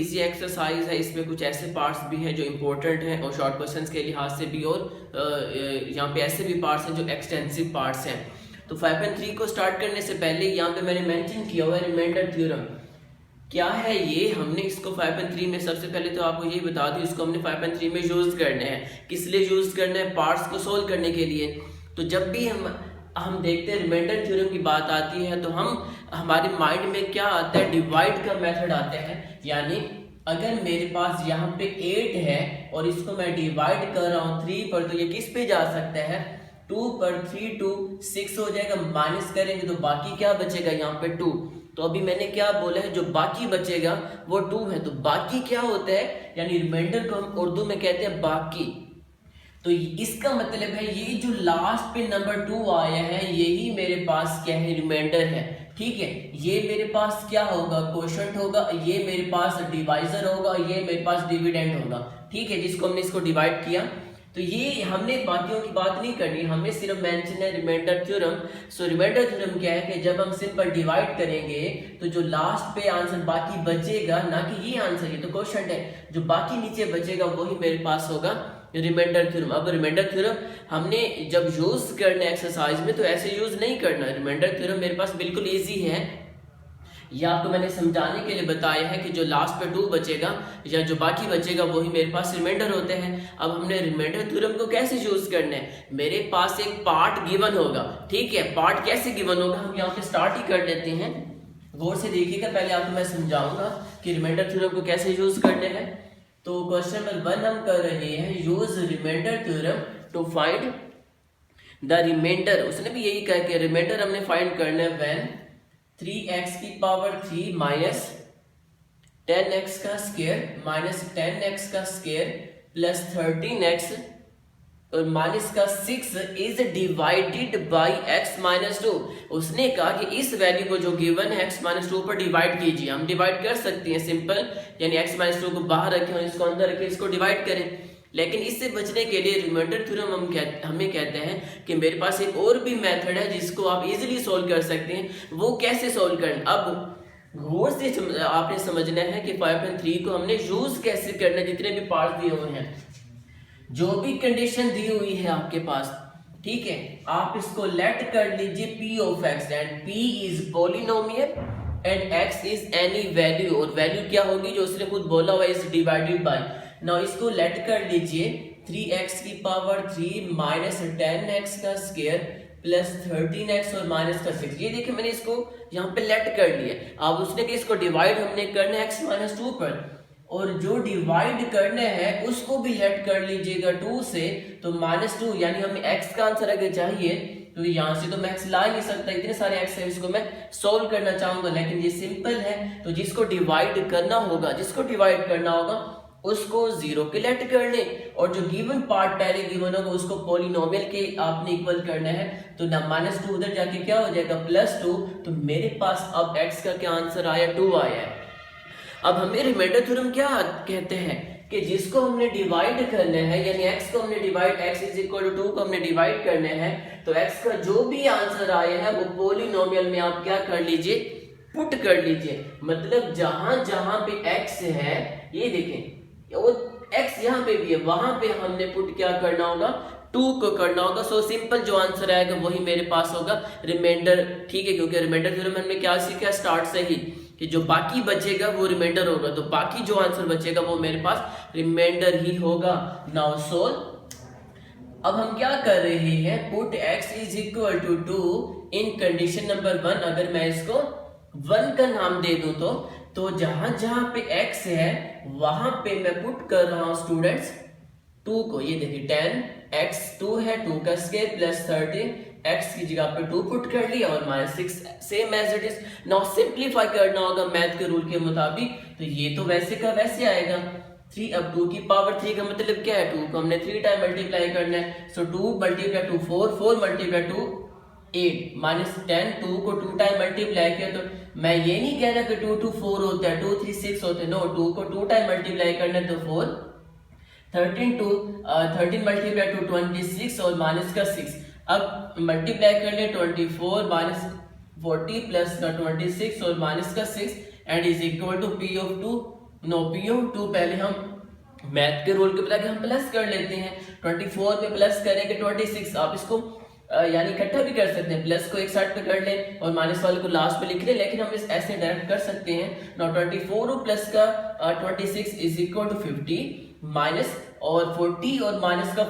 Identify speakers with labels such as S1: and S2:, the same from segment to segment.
S1: Easy exercise है, इसमें कुछ ऐसे पार्ट्स भी हैं जो इम्पोर्टेंट हैं और शॉर्ट क्वेश्चंस के लिहाज से भी, और यहाँ पे ऐसे भी पार्ट्स हैं जो एक्सटेंसिव पार्ट्स हैं। तो 5.3 को स्टार्ट करने से पहले यहाँ पे मैंने मेंशन किया हुआ है रिमाइंडर थ्योरम। क्या है ये? हमने इसको 5.3 में सबसे पहले तो आपको ये बता दूं, इसको हमने 5.3 में यूज करना है। किस लिए यूज करना है? पार्ट्स को सोल्व करने के लिए। तो जब भी हम देखते हैं रिमाइंडर थ्योरम की बात आती है तो हमारे माइंड में क्या आता है? डिवाइड का मेथड आता है। यानी अगर मेरे पास यहाँ पे 8 है और इसको मैं डिवाइड कर रहा हूँ 3 पर, तो ये किस पे जा सकता है? 2 पर। 3 2 6 हो जाएगा, माइनस करेंगे तो बाकी क्या बचेगा? यहाँ पे 2। तो अभी मैंने क्या बोला है? जो बाकी बचेगा वो 2 है। तो बाकी क्या होता है? यानी रिमाइंडर को हम उर्दू में कहते हैं बाकी। तो इसका मतलब है ये जो लास्ट पे नंबर 2 आया है यही मेरे पास क्या है? रिमाइंडर है। ठीक है, ये मेरे पास क्या होगा? क्वोशंट होगा, ये मेरे पास डिवाइजर होगा, ये मेरे पास डिविडेंड होगा। ठीक है, जिसको हमने इसको डिवाइड किया। तो ये हमने बाकियों की बात नहीं करनी, हमें सिर्फ मेंशन है रिमाइंडर थ्योरम। सो रिमाइंडर थ्योरम क्या है कि जब हम सिंपल डिवाइड करेंगे तो जो लास्ट पे आंसर बाकी बचेगा, ना कि ये आंसर, ये तो क्वेश्चन है, जो बाकी नीचे बचेगा वही मेरे पास होगा रिमाइंडर थ्योरम। अब रिमाइंडर थ्योरम हमने जब यूज करना है एक्सरसाइज में तो ऐसे यूज नहीं करना। रिमाइंडर थ्योरम मेरे पास बिल्कुल इजी है, ये आपको मैंने समझाने के लिए बताया है कि जो लास्ट पे 2 बचेगा या जो बाकी बचेगा वही मेरे पास रिमाइंडर होते हैं। अब हमने रिमाइंडर थ्योरम को कैसे यूज करना है? मेरे पास एक पार्ट गिवन होगा। ठीक है, पार्ट कैसे गिवन होगा? हम यहाँ पे स्टार्ट ही कर लेते हैं। गौर से देखिएगा, पहले आपको मैं समझाऊंगा कि रिमाइंडर थ्योरम को कैसे यूज करना है। तो क्वेश्चन नंबर 1 हम कर रहे हैं, use remainder theorem to find the remainder. उसने भी यही कहा कि रिमाइंडर हमने फाइंड करना है व्हेन 3x की पावर 3 माइनस 10x का स्क्वायर माइनस 10x का स्क्वायर प्लस 13x और माइनस का 6 is divided bye x minus 2। उसने कहा कि इस वैल्यू को जो गिवन है x माइनस 2 पर डिवाइड कीजिए। हम डिवाइड कर सकते हैं सिंपल, यानी x माइनस 2 को बाहर रखें और इसको अंदर रखें, इसको डिवाइड करें। लेकिन इससे बचने के लिए रिमाइंडर थ्योरम हमें कहते हैं कि मेरे पास एक और भी मेथड है जिसको आप इजीली सोल्व कर सकते हैं। वो कैसे सोल्व करना? अब गौर से आपने समझना है कि 5.3 को हमने यूज कैसे करना है। जितने भी पार्ट दिए हुए हैं, जो भी कंडीशन दी हुई है आपके पास, ठीक है, आप इसको लेट कर लीजिए p of x and p is polynomial and x is any value, और वैल्यू क्या होगी जो उसने खुद बोला हुआ इज डिवाइडेड बाय। नाउ इसको लेट कर लीजिए 3x की पावर 3 माइनस 10x का स्क्वायर प्लस 13x और माइनस का 6। ये देखिए मैंने इसको यहाँ पे लेट कर लिया। अब उसने कि इसको डिवाइड हमने करना है x माइनस 2 पर, और जो डिवाइड करना है उसको भी लेट कर लीजिएगा 2 से। तो माइनस 2 यानी हमें x का आंसर अगर चाहिए तो यहाँ से तो मैं x ला ही नहीं सकता, इतने सारे x है, इसको मैं सोल्व करना चाहूंगा। लेकिन ये सिंपल है, तो जिसको डिवाइड करना होगा उसको 0 के लेट कर ले, और जो गिवन पार्ट पहले गिवन होगा उसको पॉलिनोमियल के आपने इक्वल करना है। तो ना माइनस 2 उधर जाके क्या हो जाएगा? प्लस 2। तो मेरे पास अब x का क्या आंसर आया? 2 आया है। अब हमें रिमाइंडर थ्योरम क्या कहते हैं कि जिसको हमने डिवाइड करना है, यानी x को हमने divide, x is equal to 2 को हमने डिवाइड करना है, तो x का जो भी आंसर आया है वो पॉलिनोमियल में आप क्या कर लीजिए? पुट कर लीजिए। मतलब जहां जहां पे x है, ये देखें वो x यहाँ पे भी है, वहां पे हमने पुट क्या करना होगा? 2 को करना होगा। सो सिंपल जो आंसर आएगा वही मेरे पास होगा रिमाइंडर। ठीक है, क्योंकि रिमाइंडर थ्योरम हमने क्या सीखा स्टार्ट से ही कि जो बाकी बचेगा वो रिमाइंडर होगा, तो बाकी जो आंसर बचेगा वो मेरे पास रिमाइंडर ही होगा। Now solve. अब हम क्या कर रहे हैं? Put x is equal to 2 in condition number 1। अगर मैं इसको 1 का नाम दे दूं तो जहां जहां पे x है वहां पे मैं पुट कर रहा हूं स्टूडेंट्स 2 को। ये देखिए 10x 2 है, 2 का स्क्वायर प्लस 13 x की जगह पे 2 पुट कर लिया और minus 6 same as it is. Now simplify करना होगा मैथ के रूल के मुताबिक, तो ये तो वैसे का वैसे आएगा 3। अब 2 की पावर 3 का मतलब क्या है? 2 को हमने 3 टाइम मल्टीप्लाई करना है। सो 2 मल्टीप्लाई 2 4, 4 मल्टीप्लाई 2 8 माइनस 10। 2 को 2 टाइम मल्टीप्लाई किया, तो मैं ये नहीं कह रहा कि 2 2 4 होता है, 2 3 6 होते हैं। नो, 2 को 2 टाइम मल्टीप्लाई करना है तो 4। 13 मल्टीप्लाई 2 26 और माइनस का 6। अब मल्टीप्लाई कर ले 24 माइनस 40 प्लस का 26 और माइनस का 6 and is equal to p of 2 no P of 2 पहले हम मैथ के रूल के बता के हम प्लस कर लेते हैं। 24 पे प्लस करेंगे 26, आप इसको यानी इकट्ठा भी कर सकते हैं, प्लस को एक साइड पे कर लें और माइनस वाले को लास्ट पे लिख लें, लेकिन हम इस ऐसे डायरेक्ट कर सकते हैं। नाउ 24 और प्लस का 26 इज इक्वल टू 50 माइनस और 40 और माइनस का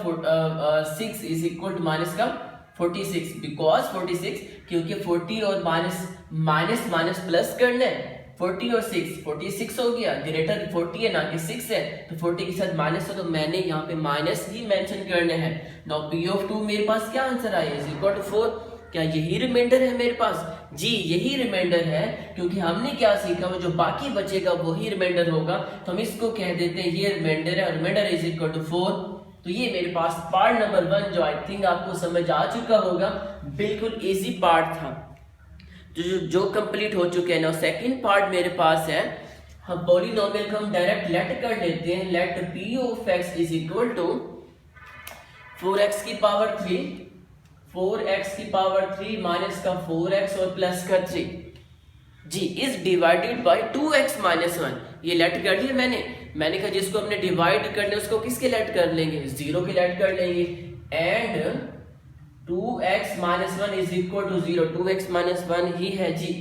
S1: 6 इज इक्वल टू माइनस का 46, बिकॉज 46 क्योंकि 40 और माइनस माइनस माइनस प्लस करना है। 40 और 6 46 हो गया, ग्रेटर 40 है ना कि 6 है, तो 40 के साथ माइनस है तो मैंने यहाँ पे माइनस ही मेंशन करने हैं। नाउ पी ऑफ 2 मेरे पास क्या आंसर आया इज इक्वल टू 4। क्या यही रिमाइंडर है मेरे पास? जी यही रिमाइंडर है, क्योंकि हमने क्या सीखा वो जो बाकी बचेगा वही रिमाइंडर होगा, तो हम इसको कह देते हैं ये रिमाइंडर है, रिमाइंडर इज इक्वल टू 4। तो ये मेरे पास पार्ट नंबर 1 जो आई थिंक आपको समझ आ चुका होगा, बिल्कुल इजी पार्ट था जो कंप्लीट हो चुके हैं। ना सेकंड पार्ट मेरे पास है, हम पॉलिनोमियल को हम डायरेक्ट लेट कर लेते हैं। Let P of X is equal to 4x की पावर 3, 4x की पावर 3 माइनस का 4x और प्लस का 3 g is divided by 2x minus 1। ये लेट कर लिया मैंने कहा जिसको हमने डिवाइड करना है उसको किसके लेट कर लेंगे, 0 के लेट कर लेंगे। And 2x minus 1 is equal to 0, 2x minus 1 ही है जी।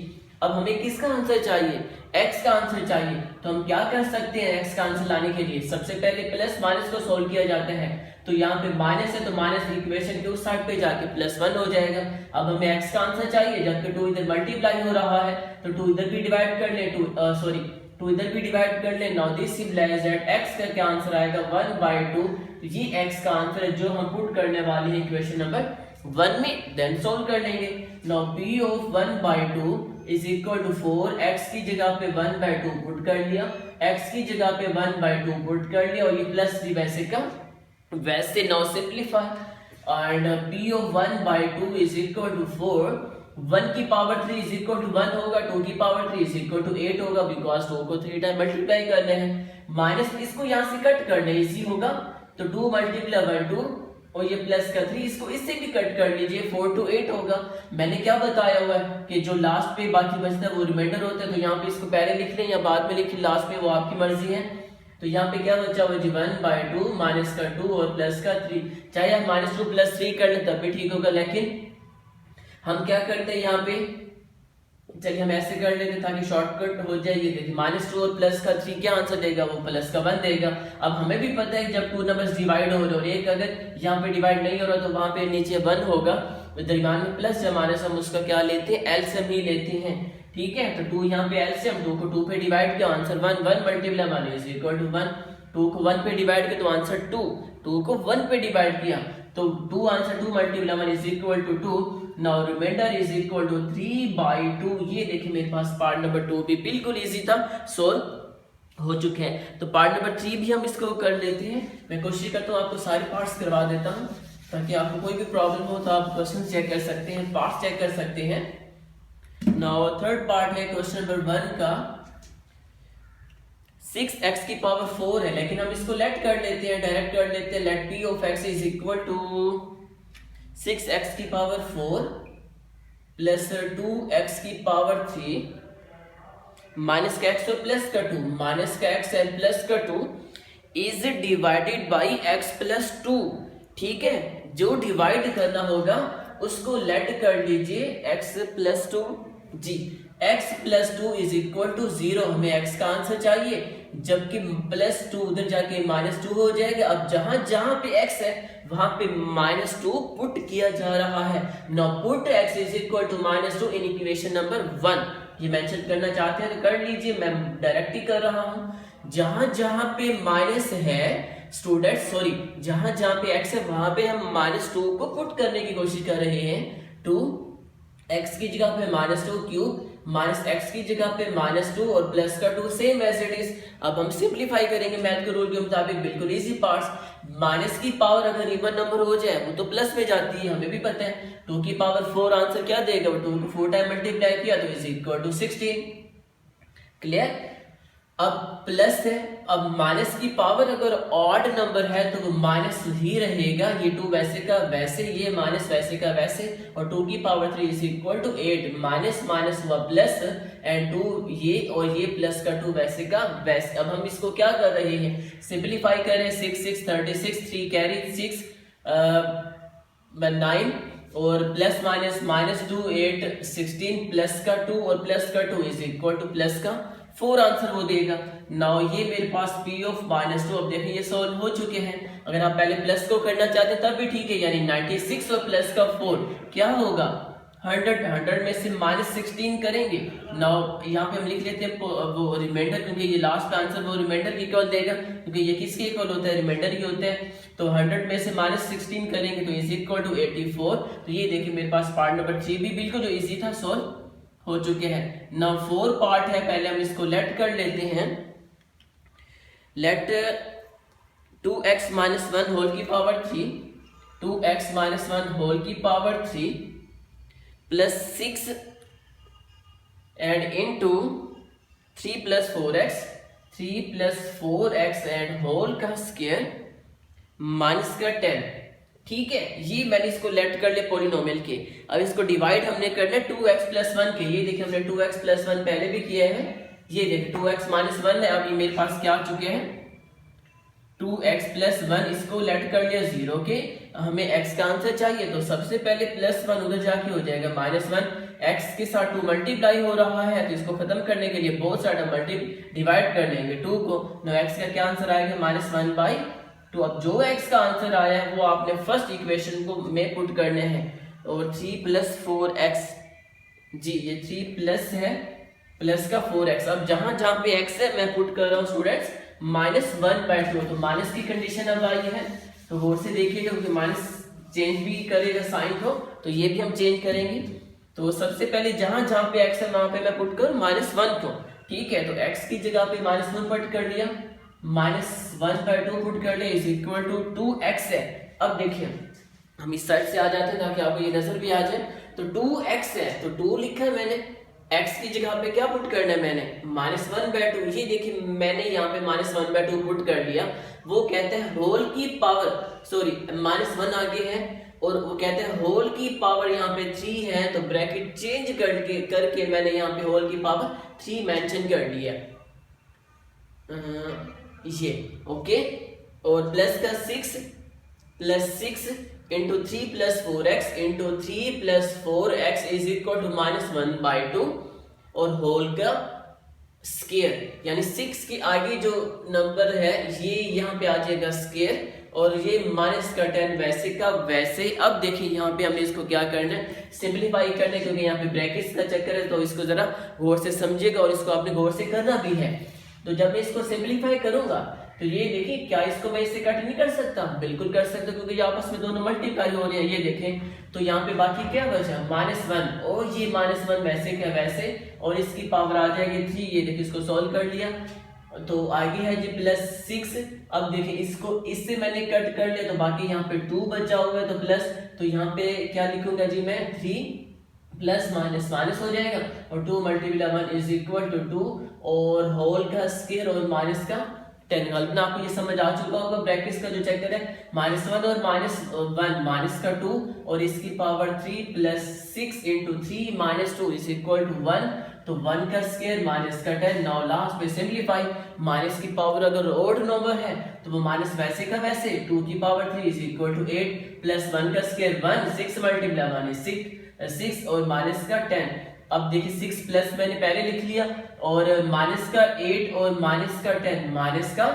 S1: अब हमें किसका आंसर चाहिए, x का आंसर चाहिए, तो हम क्या कर सकते हैं x का आंसर लाने के लिए? सबसे पहले प्लस माइनस को सोल्व किया जाता है, तो यहाँ पे माइनस है तो माइनस इक्वेशन के उस साइड पे जाके प्लस 1 हो जाएगा। अब हमें x का आंसर चाहिए, जबकि 2 इधर मल्टीप्लाई हो रहा है तो 2 इधर भी डिवाइड कर ले, 2 इधर भी डिवाइड कर ले। Now this implies that x का क्या आंसर आएगा 1/2। तो ये x का आंसर है जो हम पुट करने वाले हैं इक्वेशन नंबर 1 में, देन सोल्व कर लेंगे। Now p of 1/2 is equal to 4, x की जगह पे 1/2 पुट कर लिया, x की जगह पे 1/2 पुट कर लिया और ये प्लस 3 वैसे का वैसे। Now simplify and p of 1/2 is equal to 4, 1 की पावर 3 इज इक्वल टू 1 होगा, 2 की पावर 3 इज इक्वल टू 8 होगा, बिकॉज 2 को 3 टाइम मल्टीप्लाई करना है। माइनस इसको यहाँ से कट करना है, इजी होगा, तो 2 मल्टीप्लाई 1 2 और ये प्लस का 3 इसको इससे भी कट कर लीजिए, 4 to 8 होगा। मैंने क्या बताया हुआ है कि जो लास्ट पे बाकी बचता है वो रिमाइंडर होता है, तो यहाँ पे इसको पहले लिख लें या बाद में लिख लें, लास्ट पे वो आपकी मर्जी है। तो यहाँ पे क्या बचा हुआ जी 1/2 माइनस का 2 और प्लस का 3, चाहे हम -2 + 3 कर लें तब भी ठीक होगा, लेकिन हम क्या करते हैं यहाँ पे, चलिए हम ऐसे कर लेते ताकि शॉर्टकट हो जाए। ये देखिए -2 और प्लस का 3 क्या आंसर देगा, वो प्लस का 1 देगा। अब हमें भी पता है जब 2 नंबर्स डिवाइड हो रहे और एक अगर यहाँ पे डिवाइड नहीं हो रहा तो वहां पे नीचे 1 होगा, तो दरमियान में प्लस या माइनस हम उसका क्या लेते हैं, एलसीएम ही लेते हैं, ठीक है। तो 2 यहाँ पे एलसीएम, 2 को 2 पे डिवाइड किया answer 1, 1 multiply 1 is equal to 1, 2 को 1 पे डिवाइड किया तो आंसर 2, 2 को 1 पे डिवाइड किया तो 2 answer 2 multiply 1 is equal to 2। Now remainder is equal to 3/2। ये देखिए मेरे पास पार्ट नंबर 2 भी बिल्कुल इजी था, सोल्व हो चुके हैं। तो पार्ट नंबर 3 भी हम इसको कर लेते हैं। मैं कोशिश करता हूँ आपको सारे पार्ट्स करवा देता हूँ ताकि आपको कोई भी प्रॉब्लम हो तो आप क्वेश्चन चेक कर सकते हैं, पार्ट्स चेक कर सकते हैं। नाउ थर्ड पार्ट है क्वेश्चन नंबर 1 का, 6x की पावर 4 है, लेकिन हम इसको लेट कर लेते हैं, डायरेक्ट कर लेते हैं। Let p of x is equal to 6x की पावर 4 प्लस 2x की पावर 3 माइनस का x और प्लस का 2, माइनस का x एंड प्लस का 2 is divided by x plus 2, ठीक है। जो डिवाइड करना होगा उसको लेट कर लीजिए x प्लस 2 जी। x plus 2 is equal to 0, हमें x का आंसर चाहिए, जबकि प्लस 2 उधर जाके -2 हो जाएगा। अब जहां जहां पे x है वहां पे -2 पुट किया जा रहा है। Now put x is equal to -2 in equation number 1। ये मेंशन करना चाहते हैं तो कर लीजिए, मैं डायरेक्ट ही कर रहा हूं। जहां जहां पे माइनस है स्टूडेंट, सॉरी, जहां जहां पे x है वहां पे हम -2 को पुट करने की कोशिश कर रहे हैं। 2x की जगह पे -2 क्यूब, माइनस एक्स की जगह पे -2 और प्लस का 2 सेम एज इट इज। अब हम सिंपलीफाई करेंगे मैथ के रूल के मुताबिक, बिल्कुल इजी पार्ट्स। माइनस की पावर अगर इवन नंबर हो जाए वो तो प्लस में जाती है, हमें भी पता है। 2 की पावर 4 आंसर क्या देगा, 2 को 4 टाइम मल्टीप्लाई किया तो इज इक्वल टू 16, क्लियर। अब प्लस है, अब माइनस की पावर अगर ऑड नंबर है तो वो माइनस ही रहेगा, ये 2 वैसे का वैसे, ये माइनस वैसे का वैसे, और 2 की power 3 is equal to 8, minus minus हुआ प्लस, एंड 2 ये और ये प्लस का 2 वैसे का वैसे। अब हम इसको क्या कर रहे हैं, सिंपलीफाई कर रहे हैं, 6 6 36, 3 कैरी 6 9, और प्लस माइनस माइनस 2 8 16, प्लस का 2 और प्लस का 2 इज इक्वल टू प्लस का 4 आंसर वो देगा। नाउ ये मेरे पास P ऑफ -2, अब देखिए ये सॉल्व हो चुके हैं। अगर आप पहले प्लस को करना चाहते हैं तब भी ठीक है, यानी 96 और प्लस का 4 क्या होगा 100 में से -16 करेंगे। नाउ यहाँ पे हम लिख लेते हैं वो रिमाइंडर, क्योंकि ये लास्ट आंसर वो रिमाइंडर की इक्वल देगा, क्योंकि ये किसके इक्वल होता है, रिमाइंडर ही होते हैं। तो 100 में से -16 करेंगे तो इज इक्वल टू 84। तो ये देखिए मेरे पास पार्ट नंबर 3 भी बिल्कुल जो इजी था सॉल्व हो चुके हैं। नाउ 4 पार्ट है, पहले हम इसको लेट कर लेते हैं। लेट 2x - 1 होल की पावर 3, 2x - 1 होल की power 3 plus 6 and into 3 + 4x, 3 + 4x and whole का स्क्वायर माइनस का 10। ठीक है, ये मैंने इसको लेट कर लिया पॉलिनोमियल के। अब इसको डिवाइड हमने करना है 2x + 1 के। ये देखिए हमने 2x + 1 पहले भी किया है, ये देखिए 2x - 1 है। अब ये मेरे पास क्या आ चुके हैं 2x + 1, इसको लेट कर लिया 0 के। हमें x का आंसर चाहिए तो सबसे पहले +1 उधर जाके हो जाएगा -1, x के साथ 2 मल्टीप्लाई हो रहा है तो इसको खत्म करने के लिए बहुत सारा डिवाइड कर लेंगे 2 को। नो x का क्या आंसर आएगा -1/2। अब जो x का आंसर आया है वो आपने फर्स्ट इक्वेशन को में पुट करने हैं, और 3 + 4x, जी ये 3 प्लस है प्लस का 4x। अब जहां जहां पे x है मैं पुट कर रहा हूँ स्टूडेंट्स -1/2, तो माइनस की कंडीशन अब आई है, तो गौर से देखिएगा क्योंकि माइनस चेंज भी करेगा साइन को, तो ये भी हम चेंज करेंगे। तो सबसे पहले जहां जहां पे x है वहां पे मैं पुट करूं -1 को। ठीक है, तो x की जगह पे -1 पुट कर लिया, -1/2 पुट कर लिया इज इक्वल टू 2x है। अब देखिए हम इस साइड से आ जाते हैं ताकि आपको ये नजर भी आ जाए। तो 2x है तो 2 लिखा है मैंने, x की जगह पे क्या पुट करना है मैंने -1/2। ये देखिए मैंने यहाँ पे -1/2 पुट कर लिया। वो कहते हैं होल की पावर, सॉरी -1 आगे है, और वो कहते हैं होल की पावर यहाँ पे 3 है, तो ब्रैकेट चेंज करके मैंने यहाँ पे होल की पावर 3 मेंशन कर लिया ये। ओके, और प्लस का 6 into 3 + 4x into 3 + 4x is equal to -1/2, और होल का स्क्वायर यानी 6 के आगे जो नंबर है ये यहाँ पे आ जाएगा स्क्वायर, और ये -10 वैसे का वैसे। अब देखिए यहाँ पे हमें इसको क्या करना है, सिंपलीफाई करना है, क्योंकि यहाँ पे ब्रैकेट्स का चक्कर है, तो इसको जरा गौर से समझिएगा और इसको आपने गौर से करना भी है। तो जब मैं इसको सिंपलीफाई करूंगा तो ये देखिए क्या इसको मैं इससे कट नहीं कर सकता, बिल्कुल कर सकता, क्योंकि आपस में दोनों मल्टीप्लाई हो रहे हैं। ये देखें तो यहाँ पे बाकी क्या बचा -1, और ये -1 वैसे क्या वैसे, और इसकी पावर आ जाएगी 3। ये देखिए इसको सॉल्व कर लिया तो आगे है जी +6। अब देखिए इसको इससे मैंने कट कर लिया तो बाकी यहाँ पे 2 बचा हुआ है, तो प्लस, तो यहाँ पे क्या लिखूंगा जी मैं 3 प्लस माइनस माइनस हो जाएगा, और 2 × 1 इज इक्वल टू 2, और होल का स्क्वायर और माइनस का 10। गलत ना आपको ये समझ आ चुका होगा, ब्रैकेट्स का जो चक्कर है -1 और -1 माइनस का 2 और इसकी power 3 plus 6 into 3 - 2 is equal to 1, तो 1 का स्क्वायर माइनस का 10। नाउ लास्ट पे सिंपलीफाई, माइनस की पावर अगर ऑड नंबर है तो वो माइनस वैसे का वैसे 2 की power 3 is equal to 8 plus 1 का स्क्वायर 1, 6 × 1 is 6 और माइनस का 10। अब देखिए 6 प्लस मैंने पहले लिख लिया, और माइनस का 8 और माइनस का 10 माइनस का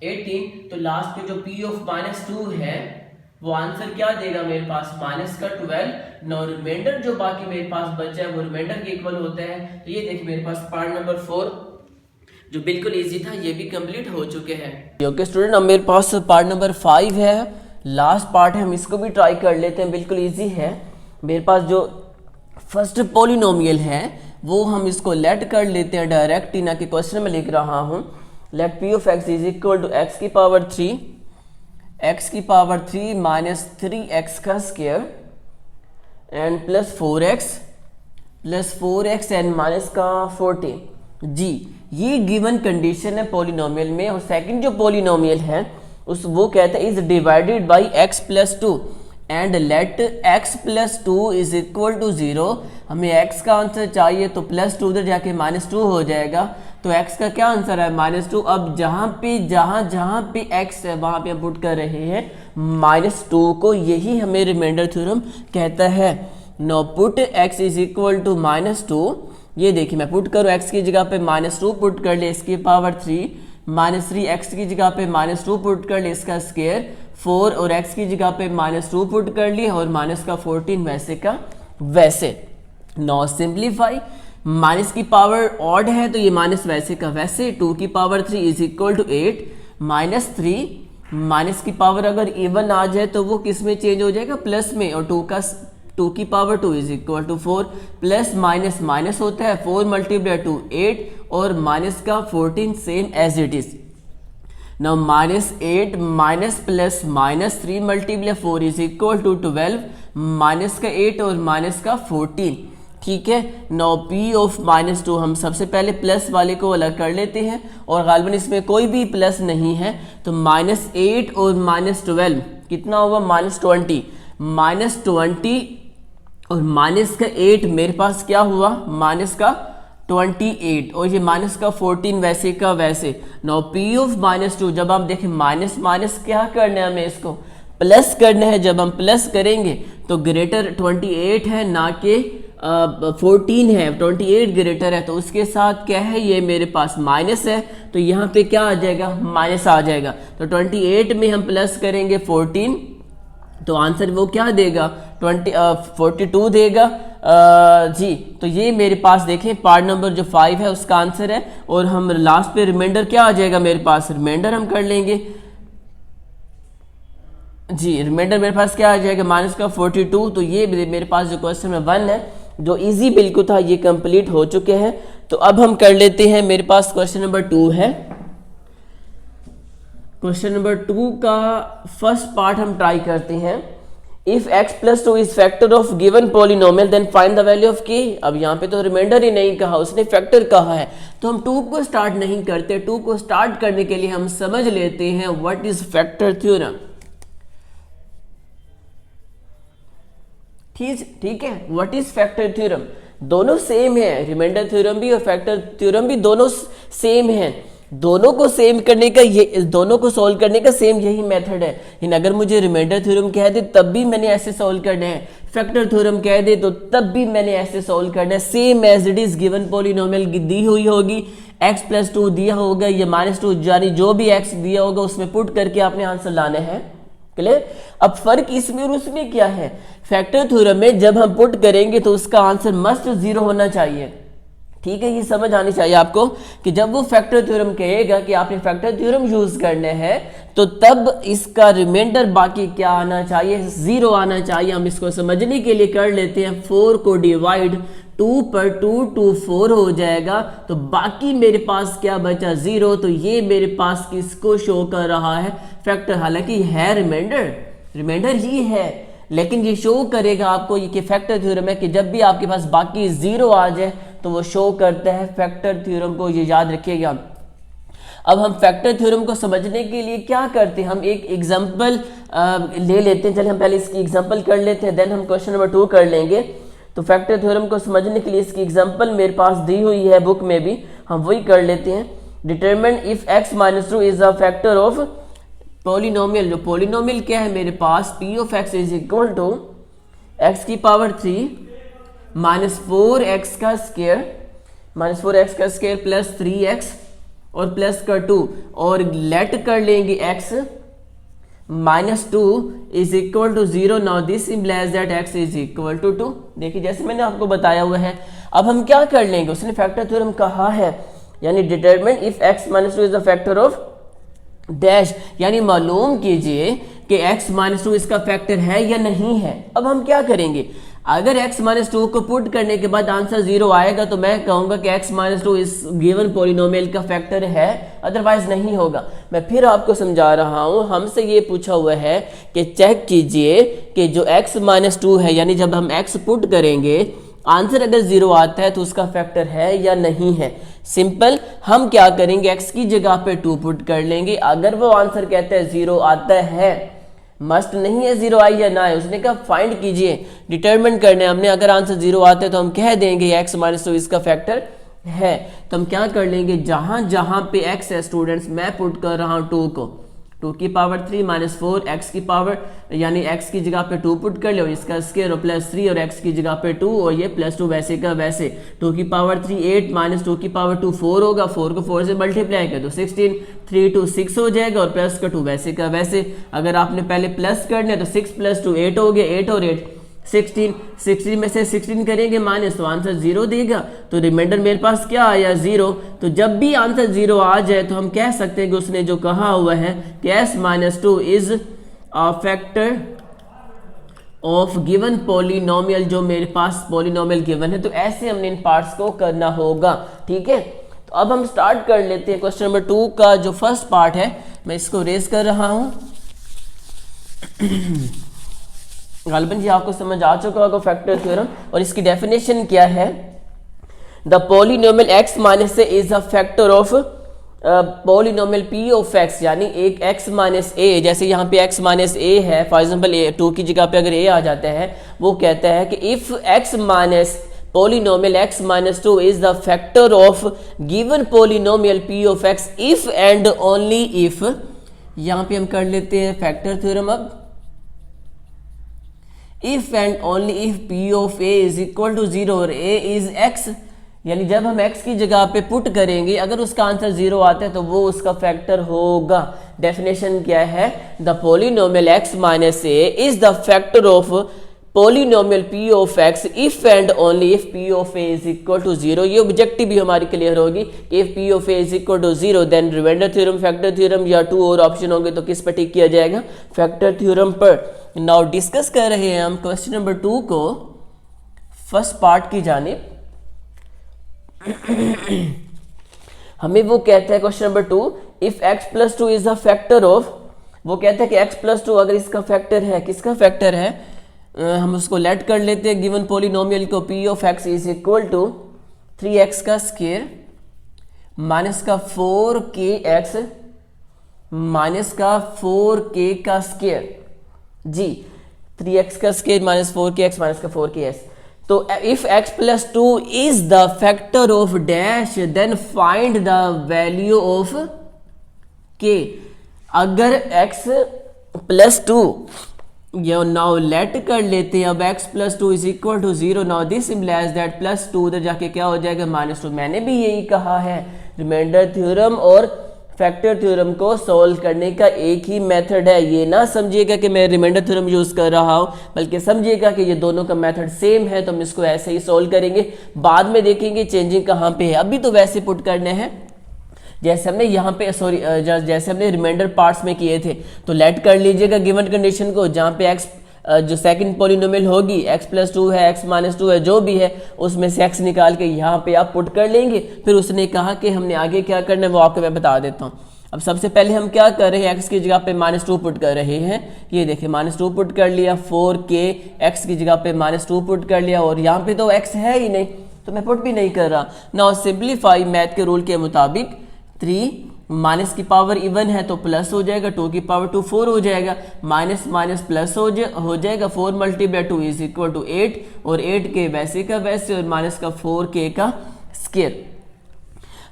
S1: 18, तो लास्ट पे जो P ऑफ -2 है वो आंसर क्या देगा मेरे पास माइनस का 12। नो रिमाइंडर जो बाकी मेरे पास बचा है वो रिमाइंडर के इक्वल होता है। तो ये देखिए मेरे पास पार्ट नंबर 4 जो बिल्कुल इजी था ये भी कंप्लीट हो चुके हैं। ओके स्टूडेंट, अब मेरे पास पार्ट नंबर 5 है, लास्ट पार्ट है, हम इसको भी ट्राई कर लेते हैं, बिल्कुल इजी है। मेरे पास जो फर्स्ट पॉलिनोमियल है वो हम इसको लेट कर लेते हैं डायरेक्ट, ना कि क्वेश्चन में लिख रहा हूँ। Let P of x is equal to x की पावर 3 माइनस 3x का square and plus 4x and minus का 14 जी, ये गिवन कंडीशन है पॉलिनोमियल में। और सेकंड जो पॉलिनोमियल है उस वो कहता है is divided by x plus two and let x plus two is equal to 0। हमें x का आंसर चाहिए तो प्लस टू उधर जाके -2 हो जाएगा, तो x का क्या आंसर है -2। अब जहाँ पे x है वहाँ पे हम पुट कर रहे हैं -2 को, यही हमें रिमाइंडर थ्योरम कहता है। Now put x is equal to -2। ये देखिए मैं पुट करूँ x की जगह पे -2 पुट कर ले इसकी पावर 3, -3 x की जगह पे -2 पुट कर ले इसका स्क्वायर 4, और x की जगह पे -2 पुट कर लिए और माइनस का 14 वैसे का वैसे। नो सिंप्लीफाई, माइनस की पावर ऑड है तो ये माइनस वैसे का वैसे 2 की power 3 is equal to 8 -3। Minus की पावर अगर इवन आ जाए तो वो किस में चेंज हो जाएगा, प्लस में, और 2 की power 2 is equal to 4। Plus minus minus होता है, 4 मल्टीप्लाई 2 8 और माइनस का 14 same as it is. Now -8 minus plus -3 multiply 4 is equal to 12, minus का 8 और माइनस का 14। ठीक है, नाउ p ऑफ -2 हम सबसे पहले प्लस वाले को अलग कर लेते हैं और गालिबन इसमें कोई भी प्लस नहीं है, तो -8 और -12 कितना होगा, -20। -20 और माइनस का 8 मेरे पास क्या हुआ, माइनस का 28 और ये माइनस का 14 वैसे का वैसे। नाउ p ऑफ -2 जब आप देखें माइनस माइनस क्या करना है, हमें इसको प्लस करना है। जब हम प्लस करेंगे तो ग्रेटर 28 है ना कि 14 है, 28 ग्रेटर है, तो उसके साथ क्या है, ये मेरे पास माइनस है तो यहाँ पे क्या आ जाएगा, माइनस आ जाएगा। तो 28 में हम प्लस करेंगे 14 तो आंसर वो क्या देगा, 42 देगा। जी, तो ये मेरे पास देखें पार्ट नंबर जो 5 है उसका आंसर है। और हम लास्ट पे रिमाइंडर क्या आ जाएगा मेरे पास, रिमाइंडर हम कर लेंगे। जी, रिमाइंडर मेरे पास क्या आ जाएगा, माइनस का 42। तो ये मेरे पास जो क्वेश्चन नंबर 1 है जो इजी बिल्कुल था ये कंप्लीट हो चुके हैं। तो अब हम कर लेते हैं, मेरे पास क्वेश्चन नंबर 2 है। क्वेश्चन नंबर 2 का फर्स्ट पार्ट हम ट्राई करते हैं। If x plus 2 is factor of given polynomial then find the value of k। अब यहाँ पे तो रिमाइंडर ही नहीं कहा, उसने फैक्टर कहा है, तो हम 2 को स्टार्ट नहीं करते। 2 को स्टार्ट करने के लिए हम समझ लेते हैं व्हाट इज फैक्टर थ्योरम। ठीक है, व्हाट इज फैक्टर थ्योरम, दोनों सेम है, रिमाइंडर थ्योरम भी और फैक्टर थ्योरम भी दोनों सेम है। दोनों को सेम करने का ये, दोनों को सॉल्व करने का सेम यही मेथड है। लेकिन अगर मुझे रिमाइंडर थ्योरम कह दे तब भी मैंने ऐसे सॉल्व करना है, फैक्टर थ्योरम कह दे तो तब भी मैंने ऐसे सॉल्व करना है। Same as it is given polynomial दी हुई होगी, x प्लस 2 दिया होगा या -2, यानी जो भी x दिया होगा उसमें पुट करके आपने आंसर लाना है। क्लियर। अब फर्क इसमें और उसमें क्या है, फैक्टर थ्योरम में जब हम पुट करेंगे तो उसका आंसर मस्ट 0 होना चाहिए। ठीक है, ये समझ आनी चाहिए आपको कि जब वो फैक्टर थ्योरम कहेगा कि आपने फैक्टर थ्योरम यूज करना है तो तब इसका रिमाइंडर बाकी क्या आना चाहिए, 0 आना चाहिए। हम इसको समझने के लिए कर लेते हैं, 4 को डिवाइड 2 पर 2 4 हो जाएगा, तो बाकी मेरे पास क्या बचा, 0। तो ये मेरे पास किसको शो कर रहा है, फैक्टर। हालांकि है रिमाइंडर ही है, लेकिन ये शो करेगा आपको ये कि फैक्टर थ्योरम है कि जब भी आपके पास बाकी 0 आ जाए तो वो शो करता है फैक्टर थ्योरम को, ये याद रखिएगा। अब हम फैक्टर थ्योरम को समझने के लिए क्या करते हैं, हम एक एग्जांपल ले लेते हैं। चलिए हम पहले इसकी एग्जांपल कर लेते हैं, देन हम क्वेश्चन नंबर 2 कर लेंगे। तो फैक्टर थ्योरम को समझने के लिए इसकी एग्जांपल मेरे पास दी हुई है बुक में भी, हम वही कर लेते हैं। Determine if x - 2 is a factor of polynomial. जो पॉलिनोमियल क्या है मेरे पास, p of x is equal to x की पावर 3 -4x का स्क्वायर, -4x का स्क्वायर प्लस 3x और प्लस का 2, और लेट कर लेंगे x -2 is equal to 0। Now this implies that x is equal to 2। देखिए जैसे मैंने आपको बताया हुआ है। अब हम क्या कर लेंगे, उसने फैक्टर थ्योरम कहा है, यानी determine if x - 2 is the factor of dash, यानी मालूम कीजिए कि x - 2 इसका फैक्टर है या नहीं है। अब हम क्या करेंगे, अगर x - 2 को पुट करने के बाद आंसर 0 आएगा तो मैं कहूंगा कि x - 2 इस गिवन पॉलिनोमियल का फैक्टर है, अदरवाइज नहीं होगा। मैं फिर आपको समझा रहा हूं, हमसे ये पूछा हुआ है कि चेक कीजिए कि जो x - 2 है, यानी जब हम x पुट करेंगे आंसर अगर 0 आता है तो उसका फैक्टर है या नहीं है। सिंपल, हम क्या करेंगे, x की जगह पे 2 पुट कर लेंगे। अगर वो आंसर कहता है 0 आता है, मस्ट नहीं है 0 आए या ना आए, उसने कहा फाइंड कीजिए, डिटरमिन करना है हमने। अगर आंसर 0 आता है तो हम कह देंगे x माइनस 2 इसका फैक्टर है। तो हम क्या कर लेंगे, जहां जहां पे x है स्टूडेंट्स, मैं पुट कर रहा हूं 2 को, 2 की पावर 3 माइनस 4 x की पावर, यानी x की जगह पे 2 पुट कर ले और इसका स्क्वायर और प्लस 3 और x की जगह पे 2 और ये प्लस 2 वैसे का वैसे। 2 की पावर 3 8 माइनस 2 की पावर 2 4 होगा, 4 को 4 से मल्टीप्लाई कर तो 16, 3 2 6 हो जाएगा और प्लस का 2 वैसे का वैसे। अगर आपने पहले प्लस करना है तो 6 प्लस 2 8 हो गया, 8 और 8 16, 16 में से 16 करेंगे माइनस तो आंसर 0 देगा। तो रिमाइंडर मेरे पास क्या आया 0। तो जब भी आंसर 0 आ जाए तो हम कह सकते हैं कि उसने जो कहा हुआ है कि s minus 2 is a factor of given polynomial, जो मेरे पास पॉलिनोमियल गिवन है। तो ऐसे हमने इन पार्ट्स को करना होगा, ठीक है। तो अब हम स्टार्ट कर लेते हैं क्वेश्चन नंबर 2 का जो फर्स्ट पार्ट है। मैं इसको रेज कर रहा हूं। गालिबन जी आपको समझ आ चुका होगा फैक्टर थ्योरम, और इसकी डेफिनेशन क्या है। The polynomial x minus A is a factor of polynomial p of x, यानी एक x माइनस ए, जैसे यहाँ पे x माइनस ए है, फॉर एग्जाम्पल 2 की जगह पे अगर a आ जाता है, वो कहता है कि if x minus polynomial x minus 2 is the factor of given polynomial p of x if and only if. यहाँ पे हम कर लेते हैं फैक्टर थ्योरम। अब if and only if p of a is equal to 0 और a is x, यानी जब हम x की जगह पे पुट करेंगे, अगर उसका आंसर 0 आता है तो वो उसका फैक्टर होगा। डेफिनेशन क्या है, the polynomial x minus a is the factor of polynomial p of x if and only if p of a is equal to 0। ये ऑब्जेक्टिव भी हमारी क्लियर होगी। If p of a is equal to 0 then remainder theorem, factor theorem, या 2 और option होंगे तो किस पर टिक किया जाएगा, फैक्टर थ्योरम पर। नाउ डिस्कस कर रहे हैं हम क्वेश्चन नंबर 2 को फर्स्ट पार्ट की जानिब। हमें वो कहता है question number 2, if x plus 2 is the factor of, वो कहता है कि x प्लस 2 अगर इसका फैक्टर है, किसका फैक्टर है, हम उसको लेट कर लेते हैं। गिवन पॉलिनोमियल को p of x is equal to 3x का स्क्वायर माइनस का 4kx माइनस का 4k का स्क्वायर जी, 3x का स्क्वायर माइनस 4kx माइनस का 4ks। तो if x plus 2 is the factor of dash then find the value of k। अगर x plus 2, ये now let कर लेते हैं। अब x plus 2 is equal to 0, now this implies that plus 2 उधर जाके क्या हो जाएगा, माइनस 2। मैंने भी यही कहा है, रिमाइंडर थ्योरम और फैक्टर थ्योरम को सॉल्व करने का एक ही मेथड है। ये ना समझिएगा कि मैं रिमाइंडर थ्योरम यूज कर रहा हूं, बल्कि समझिएगा कि ये दोनों का मेथड सेम है। तो हम इसको ऐसे ही सॉल्व करेंगे, बाद में देखेंगे चेंजिंग कहाँ पे है। अभी तो वैसे पुट करने हैं जैसे हमने यहाँ पे, सॉरी जैसे हमने रिमाइंडर पार्ट्स में किए थे। तो लेट कर लीजिएगा गिवन कंडीशन को, जहाँ पे x जो सेकंड पॉलिनोमियल होगी, x प्लस 2 है, x माइनस 2 है, जो भी है उसमें से x निकाल के यहाँ पे आप पुट कर लेंगे। फिर उसने कहा कि हमने आगे क्या करना है वो आपको मैं बता देता हूँ। अब सबसे पहले हम क्या कर रहे हैं, x की जगह पे माइनस 2 पुट कर रहे हैं। ये देखिए माइनस 2 पुट कर लिया, 4k x की जगह पे माइनस 2 पुट कर लिया, और यहाँ पे तो x है ही नहीं तो मैं पुट भी नहीं कर रहा। नाउ सिंप्लीफाई, मैथ के रूल के मुताबिक 3 माइनस की पावर इवन है तो प्लस हो जाएगा, 2 की पावर 2 4 हो जाएगा, माइनस माइनस प्लस हो जाएगा, 4 मल्टीप्लाई 2 इज इक्वल टू 8, और 8k वैसे का वैसे और माइनस का 4k का स्क्वायर।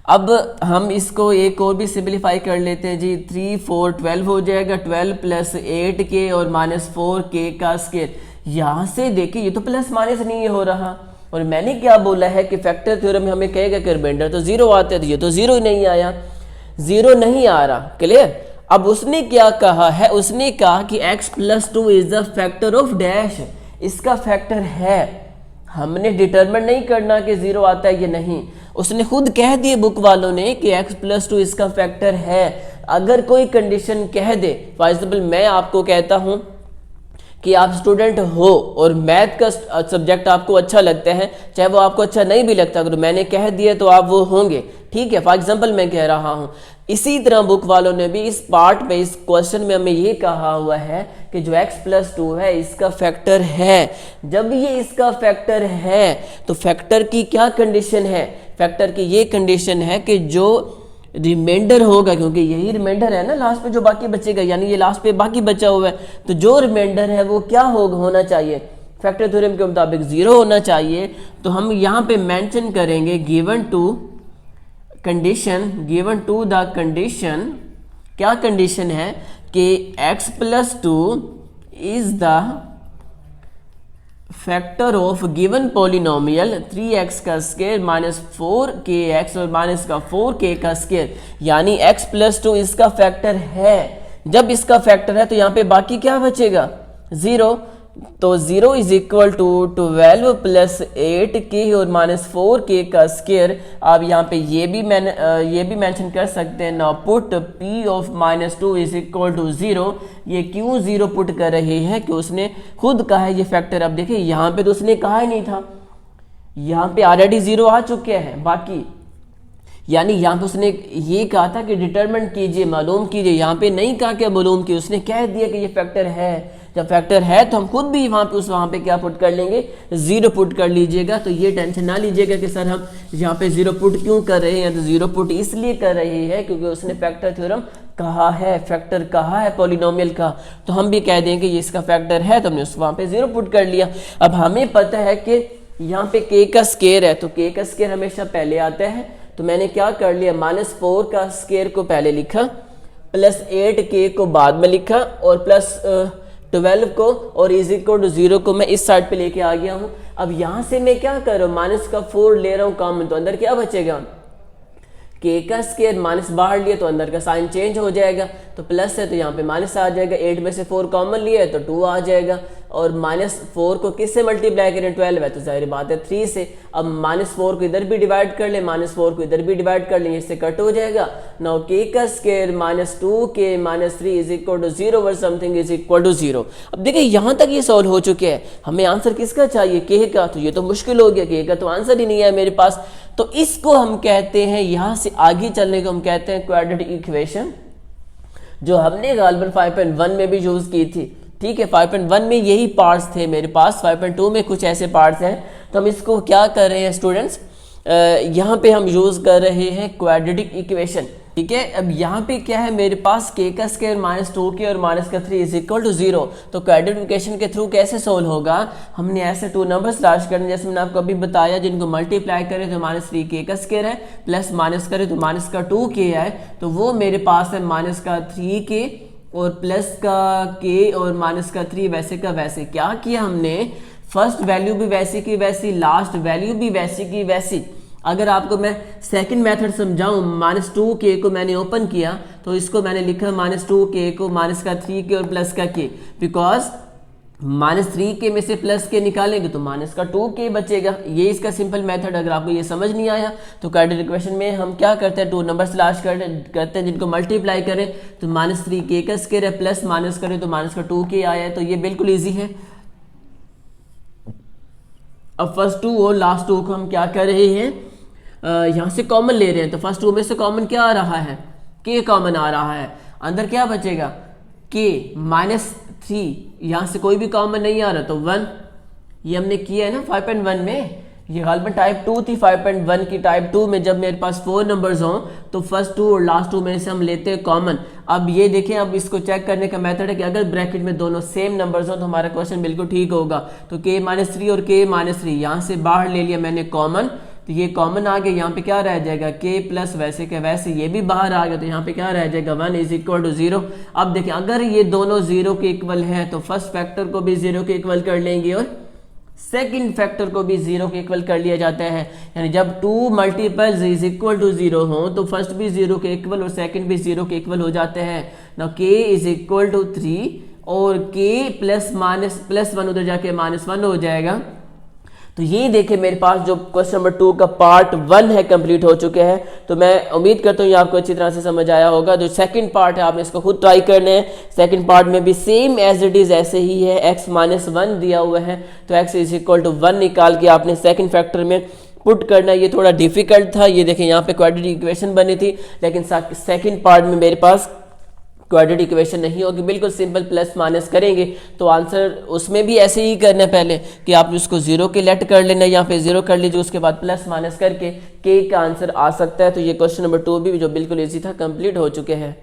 S1: अब हम इसको एक और भी सिंप्लीफाई कर लेते हैं जी, 3 4 12 हो जाएगा, 12 प्लस 8k और माइनस 4k का स्क्वायर। यहाँ से देखिए ये तो प्लस माइनस नहीं हो रहा, और मैंने क्या बोला है कि फैक्टर थ्योरम में हमें कहेगा कि रिमाइंडर तो 0 आता है, तो ये तो 0 ही नहीं आया, 0 नहीं आ रहा। क्लियर। अब उसने क्या कहा है, उसने कहा कि x plus 2 is the factor of dash, इसका फैक्टर है। हमने डिटरमिन नहीं करना कि 0 आता है या नहीं, उसने खुद कह दिए बुक वालों ने कि x प्लस 2 इसका फैक्टर है। अगर कोई कंडीशन कह दे, फॉर एग्जाम्पल मैं आपको कहता हूं कि आप स्टूडेंट हो और मैथ का सब्जेक्ट आपको अच्छा लगता है, चाहे वो आपको अच्छा नहीं भी लगता, अगर मैंने कह दिया तो आप वो होंगे, ठीक है। फॉर एग्जांपल मैं कह रहा हूँ। इसी तरह बुक वालों ने भी इस पार्ट में, इस क्वेश्चन में हमें ये कहा हुआ है कि जो x+2 है इसका फैक्टर है। जब ये इसका फैक्टर है तो फैक्टर की क्या कंडीशन है? फैक्टर की ये कंडीशन है कि जो रिमाइंडर होगा, क्योंकि यही रिमाइंडर है ना लास्ट पे जो बाकी बचेगा, यानी ये लास्ट पे बाकी बचा हुआ है, तो जो रिमाइंडर है वो क्या होना चाहिए? फैक्टर थ्योरम के मुताबिक 0 होना चाहिए। तो हम यहाँ पे मेंशन करेंगे गिवन टू द कंडीशन, क्या कंडीशन है कि x+2 is the factor of given polynomial 3x का स्क्वायर माइनस 4kx और माइनस का 4k का स्क्वायर, यानी x+2 इसका फैक्टर है। जब इसका फैक्टर है तो यहाँ पे बाकी क्या बचेगा? 0। तो 0 is equal to 12 plus 8k और माइनस 4k का स्क्वायर। आप यहाँ पे ये भी मेंशन कर सकते हैं, now put p of -2 is equal to 0। ये क्यों 0 पुट कर रहे हैं कि उसने खुद कहा है ये फैक्टर। अब देखिए यहाँ पे तो उसने कहा ही नहीं था, यहाँ पे ऑलरेडी 0 आ चुके हैं बाकी, यानी यहाँ पे उसने ये कहा था कि डिटरमिन कीजिए, मालूम कीजिए। यहाँ पे नहीं कहा कि मालूम कीजिए, उसने कह दिया कि ये फैक्टर है। जब फैक्टर है तो हम खुद भी वहाँ पे क्या पुट कर लेंगे? 0 पुट कर लीजिएगा। तो ये टेंशन ना लीजिएगा कि सर हम यहाँ पे 0 पुट क्यों कर रहे हैं। तो 0 पुट इसलिए कर रहे हैं क्योंकि उसने फैक्टर थ्योरम कहा है, फैक्टर कहा है पॉलिनोमियल का, तो हम भी कह देंगे ये इसका फैक्टर है, तो हमने वहाँ पे 0 पुट कर लिया। अब हमें पता है कि यहाँ पे k का स्क्वायर है, तो k का स्क्वायर हमेशा पहले आता है। तो मैंने क्या कर लिया, -4 का स्क्वायर को पहले लिखा, प्लस 8k को बाद में लिखा, और प्लस 12 को और इज इक्वल टू 0 को मैं इस साइड पे लेके आ गया हूँ। अब यहाँ से मैं क्या कर रहा हूँ, -4 ले रहा हूँ कॉमन, तो अंदर क्या बचेगा? k का स्क्वायर, माइनस बाहर लिया तो अंदर का साइन चेंज हो जाएगा, तो प्लस है तो यहाँ पे माइनस आ जाएगा। 8 में से 4 कॉमन लिया है तो 2 आ जाएगा, और -4 को किससे मल्टीप्लाई करें? 12 है तो जाहिर बात है 3 से। अब -4 को इधर भी डिवाइड कर ले, -4 को इधर भी डिवाइड कर लें, इससे कट हो जाएगा। नाउ k का square -2k -3 is equal to 0 or something is equal to 0। अब देखिए यहाँ तक ये सॉल्व हो चुके हैं। हमें आंसर किसका चाहिए? k का। तो ये तो मुश्किल हो गया, k का तो आंसर ही नहीं है मेरे पास। तो इसको हम कहते हैं, यहाँ से आगे चलने को हम कहते हैं क्वाड्रेटिक इक्वेशन, जो हमने गालिबन 5.1 में भी यूज की थी। ठीक है, 5.1 में यही पार्ट्स थे मेरे पास, 5.2 में कुछ ऐसे पार्ट्स हैं। तो हम इसको क्या कर रहे हैं स्टूडेंट्स, यहाँ पे हम यूज कर रहे हैं क्वाड्रेटिक इक्वेशन। ठीक है, अब यहाँ पे क्या है मेरे पास, k का स्क्वायर -2k और -3 इज इक्वल टू 0। तो क्वाड्रेटिक इक्वेशन के थ्रू कैसे सोल्व होगा? हमने ऐसे 2 नंबर्स तलाश करने, जैसे मैंने आपको अभी बताया, जिनको मल्टीप्लाई करें तो -3k का स्क्वायर है, प्लस माइनस करें तो -2k है। तो वो मेरे पास है -3k और प्लस का k और -3, वैसे का वैसे। क्या किया हमने, फर्स्ट वैल्यू भी वैसी की वैसी, लास्ट वैल्यू भी वैसी की वैसी। अगर आपको मैं सेकंड मेथड समझाऊं, -2k को मैंने ओपन किया तो इसको मैंने लिखा -2k को -3k और प्लस का k, बिकॉज -3k में से प्लस के निकालेंगे तो -2k बचेगा। ये इसका सिंपल मेथड। अगर आपको ये समझ नहीं आया तो क्वाड्रेटिक इक्वेशन में हम क्या करते हैं, 2 नंबर्स तलाश करते हैं जिनको मल्टीप्लाई करें तो -3k का स्क्वायर है, प्लस माइनस करें तो -2k आया है। तो ये बिल्कुल ईजी है। अब फर्स्ट 2 और लास्ट 2 को हम क्या कर रहे हैं, यहाँ से कॉमन ले रहे हैं। तो फर्स्ट 2 में से कॉमन क्या आ रहा है, k कॉमन आ रहा है। अंदर क्या बचेगा, k -3, यहाँ से कोई भी कॉमन नहीं आ रहा तो 1। ये हमने किया है ना 5.1 में। ये गालिबन टाइप 2 थी 5.1 की। टाइप 2 में जब मेरे पास 4 नंबर्स हों तो फर्स्ट 2 और लास्ट 2 में से हम लेते हैं कॉमन। अब ये देखें, अब इसको चेक करने का मेथड है कि अगर ब्रैकेट में दोनों सेम नंबर्स हों तो हमारा क्वेश्चन बिल्कुल ठीक होगा। तो k -3 और k -3 यहाँ से बाहर ले लिया मैंने कॉमन, तो ये कॉमन आ गया। यहाँ पे क्या रह जाएगा, k प्लस वैसे के वैसे, ये भी बाहर आ गया। तो यहाँ पे क्या रह जाएगा, 1 इज इक्वल टू 0। अब देखें, अगर ये दोनों 0 के इक्वल हैं तो फर्स्ट फैक्टर को भी 0 के इक्वल कर लेंगे और सेकंड फैक्टर को भी 0 के इक्वल कर लिया जाता है। यानी जब 2 मल्टीपल्स इज इक्वल टू 0 हो तो फर्स्ट भी 0 के इक्वल और सेकंड भी 0 के इक्वल हो जाते हैं। Now k is equal to 3 और k प्लस 1 उधर जाके -1 हो जाएगा। तो ये देखिए मेरे पास जो क्वेश्चन नंबर 2 का पार्ट 1 है कंप्लीट हो चुके हैं। तो मैं उम्मीद करता हूँ ये आपको अच्छी तरह से समझ आया होगा। जो सेकंड पार्ट है आपने इसको खुद ट्राई करना है। सेकंड पार्ट में भी सेम एज इट इज ऐसे ही है, x माइनस 1 दिया हुआ है तो x इज इक्वल टू 1 निकाल के आपने सेकंड फैक्टर में पुट करना। ये थोड़ा डिफिकल्ट था, ये देखें यहाँ पे क्वाड्रेटिक इक्वेशन बनी थी, लेकिन सेकंड पार्ट में मेरे पास क्वाड्रेटिक इक्वेशन नहीं होगी, बिल्कुल सिंपल प्लस माइनस करेंगे तो आंसर उसमें भी ऐसे ही करना है पहले कि आप उसको जीरो के लेट कर लेना, यहाँ पे जीरो कर लीजिए, उसके बाद प्लस माइनस करके के का आंसर आ सकता है। तो ये क्वेश्चन नंबर 2 भी जो बिल्कुल इजी था कंप्लीट हो चुके हैं।